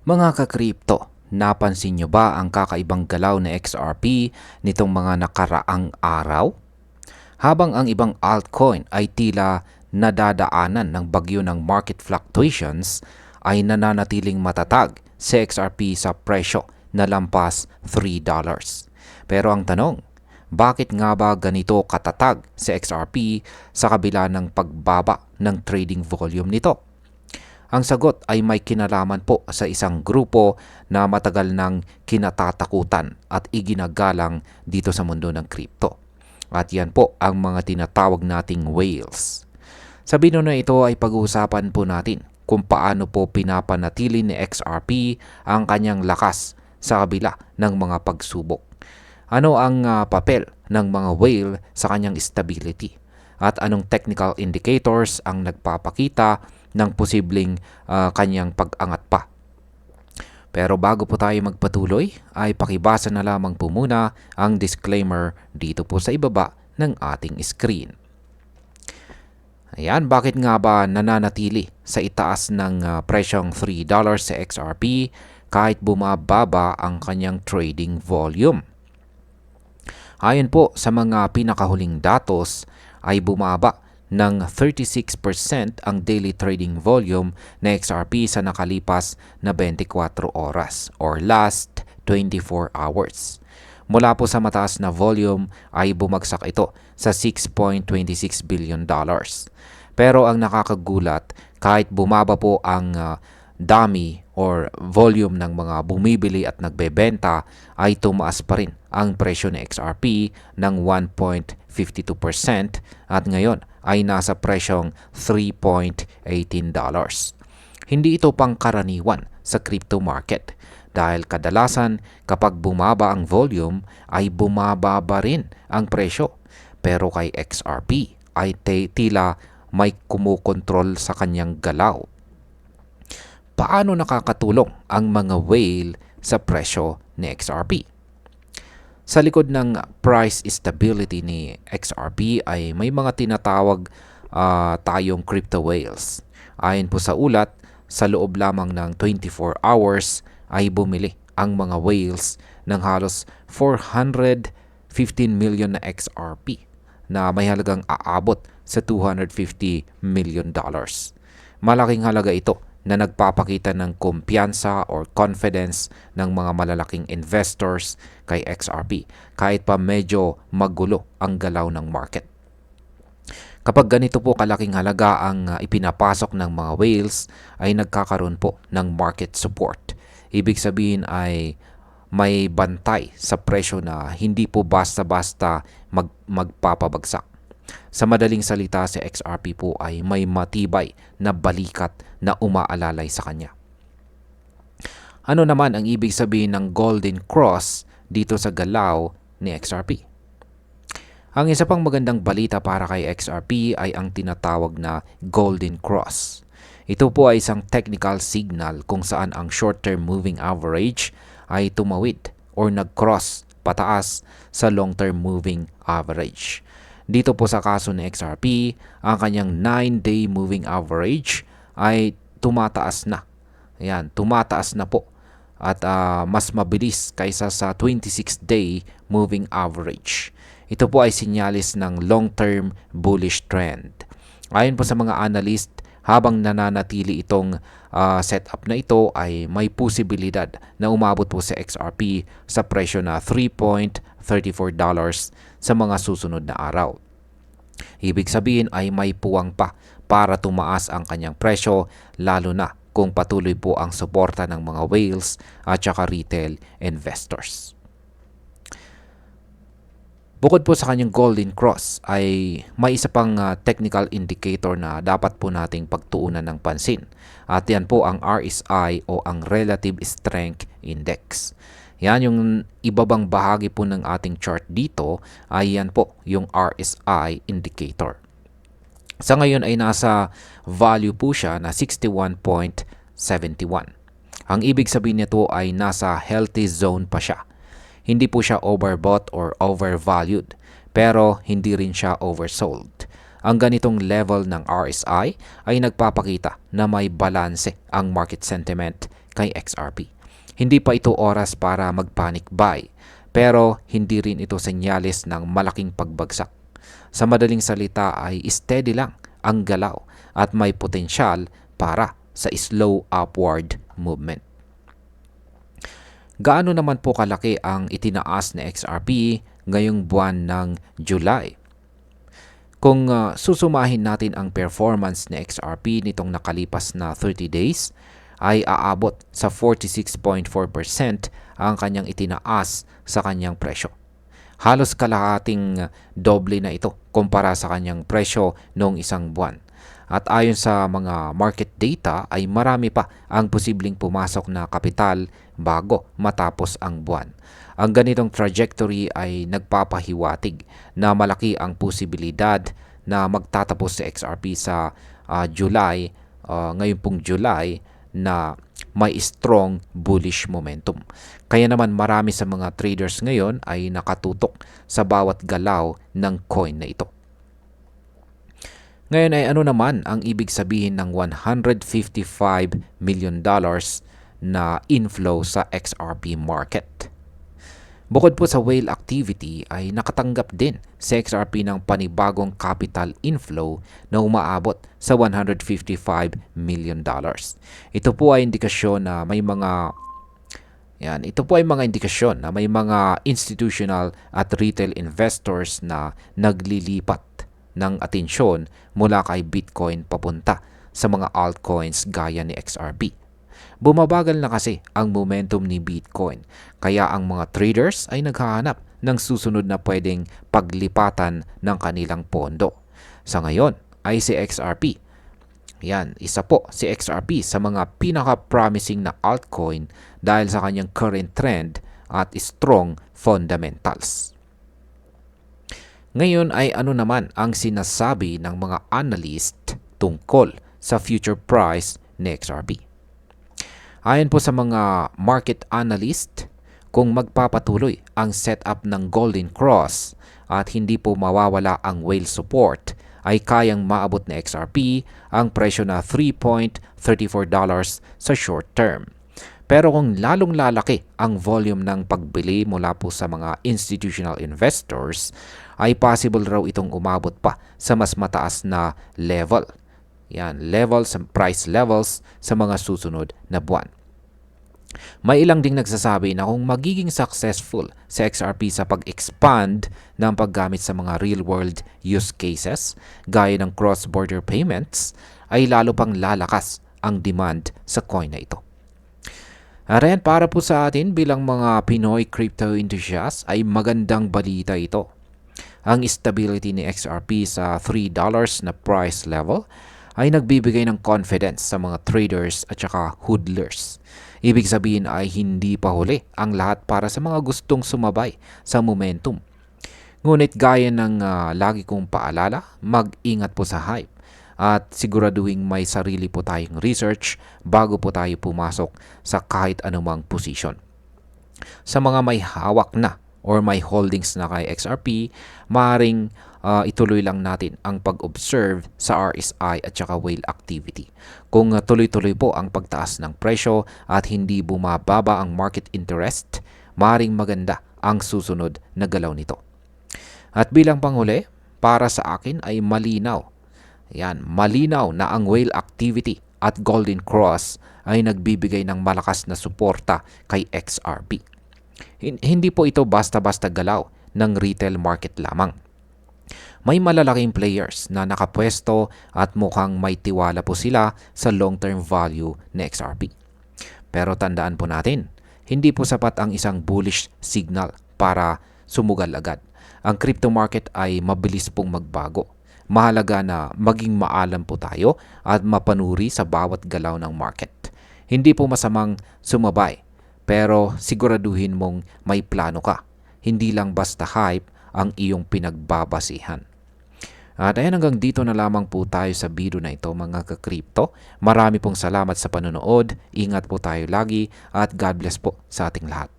Mga ka-crypto, napansin nyo ba ang kakaibang galaw na XRP nitong mga nakaraang araw? Habang ang ibang altcoin ay tila nadadaanan ng bagyo ng market fluctuations, ay nananatiling matatag si XRP sa presyo na lampas $3. Pero ang tanong, bakit nga ba ganito katatag si XRP sa kabila ng pagbaba ng trading volume nito? Ang sagot ay may kinalaman po sa isang grupo na matagal nang kinatatakutan at iginagalang dito sa mundo ng crypto. At yan po ang mga tinatawag nating whales. Sa video na ito ay pag-uusapan po natin kung paano po pinapanatili ni XRP ang kanyang lakas sa kabila ng mga pagsubok. Ano ang papel ng mga whale sa kanyang stability? At anong technical indicators ang nagpapakita ng posibleng kanyang pag-angat pa? Pero bago po tayo magpatuloy, ay pakibasa na lamang po muna ang disclaimer dito po sa ibaba ng ating screen. Ayan, bakit nga ba nananatili sa itaas ng presyong $3 sa XRP kahit bumababa ang kanyang trading volume? Ayon po sa mga pinakahuling datos ay bumaba ng 36% ang daily trading volume na XRP sa nakalipas na 24 oras or last 24 hours. Mula po sa mataas na volume ay bumagsak ito sa $6.26 billion. Pero ang nakakagulat, kahit bumaba po ang dami or volume ng mga bumibili at nagbebenta, ay tumaas pa rin ang presyo ng XRP ng 1.52% at ngayon ay nasa presyong $3.18. Hindi ito pangkaraniwan sa crypto market dahil kadalasan kapag bumaba ang volume ay bumababa rin ang presyo. Pero kay XRP ay tila may kumukontrol sa kanyang galaw. Paano nakakatulong ang mga whale sa presyo ni XRP? Sa likod ng price stability ni XRP ay may mga tinatawag tayong crypto whales. Ayon po sa ulat, sa loob lamang ng 24 hours ay bumili ang mga whales ng halos 415 million na XRP na may halagang aabot sa $250 million. Malaking halaga ito na nagpapakita ng kumpiyansa or confidence ng mga malalaking investors kay XRP kahit pa medyo magulo ang galaw ng market. Kapag ganito po kalaking halaga ang ipinapasok ng mga whales ay nagkakaroon po ng market support. Ibig sabihin ay may bantay sa presyo na hindi po basta-basta magpapabagsak. Sa madaling salita, si XRP po ay may matibay na balikat na umaalalay sa kanya. Ano naman ang ibig sabihin ng golden cross dito sa galaw ni XRP? Ang isa pang magandang balita para kay XRP ay ang tinatawag na golden cross. Ito po ay isang technical signal kung saan ang short-term moving average ay tumawid or nag-cross pataas sa long-term moving average. Dito po sa kaso ni XRP, ang kanyang 9-day moving average ay tumataas na. Ayan, tumataas na po at mas mabilis kaysa sa 26-day moving average. Ito po ay sinyalis ng long-term bullish trend. Ayon po sa mga analyst, habang nananatili itong setup na ito ay may posibilidad na umabot po sa XRP sa presyo na $3.34 sa mga susunod na araw. Ibig sabihin ay may puwang pa para tumaas ang kanyang presyo lalo na kung patuloy po ang suporta ng mga whales at saka retail investors. Bukod po sa kanyang golden cross ay may isa pang technical indicator na dapat po nating pagtuunan ng pansin. At yan po ang RSI o ang Relative Strength Index. Yan yung ibabang bahagi po ng ating chart dito ay yan po yung RSI indicator. Sa ngayon ay nasa value po siya na 61.71. Ang ibig sabihin nito ay nasa healthy zone pa siya. Hindi po siya overbought or overvalued, pero hindi rin siya oversold. Ang ganitong level ng RSI ay nagpapakita na may balanse ang market sentiment kay XRP. Hindi pa ito oras para mag-panic buy, pero hindi rin ito senyales ng malaking pagbagsak. Sa madaling salita ay steady lang ang galaw at may potensyal para sa slow upward movement. Gaano naman po kalaki ang itinaas na XRP ngayong buwan ng July? Kung susumahin natin ang performance ni XRP nitong nakalipas na 30 days, ay aabot sa 46.4% ang kanyang itinaas sa kanyang presyo. Halos kalahating doble na ito kumpara sa kanyang presyo noong isang buwan. At ayon sa mga market data ay marami pa ang posibleng pumasok na kapital bago matapos ang buwan. Ang ganitong trajectory ay nagpapahiwatig na malaki ang posibilidad na magtatapos si XRP sa July, ngayon pong July, na may strong bullish momentum. Kaya naman marami sa mga traders ngayon ay nakatutok sa bawat galaw ng coin na ito. Ngayon ay ano naman ang ibig sabihin ng $155 million na inflow sa XRP market? Bukod po sa whale activity ay nakatanggap din sa XRP ng panibagong capital inflow na umaabot sa $155 million. Ito po ay indikasyon na may mga indikasyon na may mga institutional at retail investors na naglilipat ng atensyon mula kay Bitcoin papunta sa mga altcoins gaya ni XRP. Bumabagal na kasi ang momentum ni Bitcoin, kaya ang mga traders ay naghahanap ng susunod na pwedeng paglipatan ng kanilang pondo. Sa ngayon ay si XRP. Isa po si XRP sa mga pinaka-promising na altcoin dahil sa kanyang current trend at strong fundamentals. Ngayon ay ano naman ang sinasabi ng mga analyst tungkol sa future price ni XRP? Ayon po sa mga market analyst, kung magpapatuloy ang setup ng Golden Cross at hindi po mawawala ang whale support, ay kayang maabot na XRP ang presyo na $3.34 sa short term. Pero kung lalong lalaki ang volume ng pagbili mula po sa mga institutional investors, ay possible raw itong umabot pa sa mas mataas na level. Price levels sa mga susunod na buwan. May ilang ding nagsasabi na kung magiging successful sa XRP sa pag-expand ng paggamit sa mga real-world use cases gaya ng cross-border payments, ay lalo pang lalakas ang demand sa coin na ito. Ayan, para po sa atin bilang mga Pinoy crypto enthusiasts ay magandang balita ito. Ang stability ni XRP sa $3 na price level ay nagbibigay ng confidence sa mga traders at saka hodlers. Ibig sabihin ay hindi pa huli ang lahat para sa mga gustong sumabay sa momentum. Ngunit gaya ng lagi kong paalala, mag-ingat po sa hype at siguraduhin may sarili po tayong research bago po tayo pumasok sa kahit anumang position. Sa mga may hawak na or may holdings na kay XRP, maaaring ituloy lang natin ang pag-observe sa RSI at saka whale activity. Kung tuloy-tuloy po ang pagtaas ng presyo at hindi bumababa ang market interest, maaaring maganda ang susunod na galaw nito. At bilang panghuli, para sa akin ay malinaw na ang whale activity at Golden Cross ay nagbibigay ng malakas na suporta kay XRP. Hindi po ito basta-basta galaw ng retail market lamang. May malalaking players na nakapwesto at mukhang may tiwala po sila sa long-term value ng XRP. Pero tandaan po natin, hindi po sapat ang isang bullish signal para sumugal agad. Ang crypto market ay mabilis pong magbago. Mahalaga na maging maalam po tayo at mapanuri sa bawat galaw ng market. Hindi po masamang sumabay, pero siguraduhin mong may plano ka. Hindi lang basta hype ang iyong pinagbabasihan. At ayan, hanggang dito na lamang po tayo sa video na ito mga ka-crypto. Marami pong salamat sa panonood. Ingat po tayo lagi at God bless po sa ating lahat.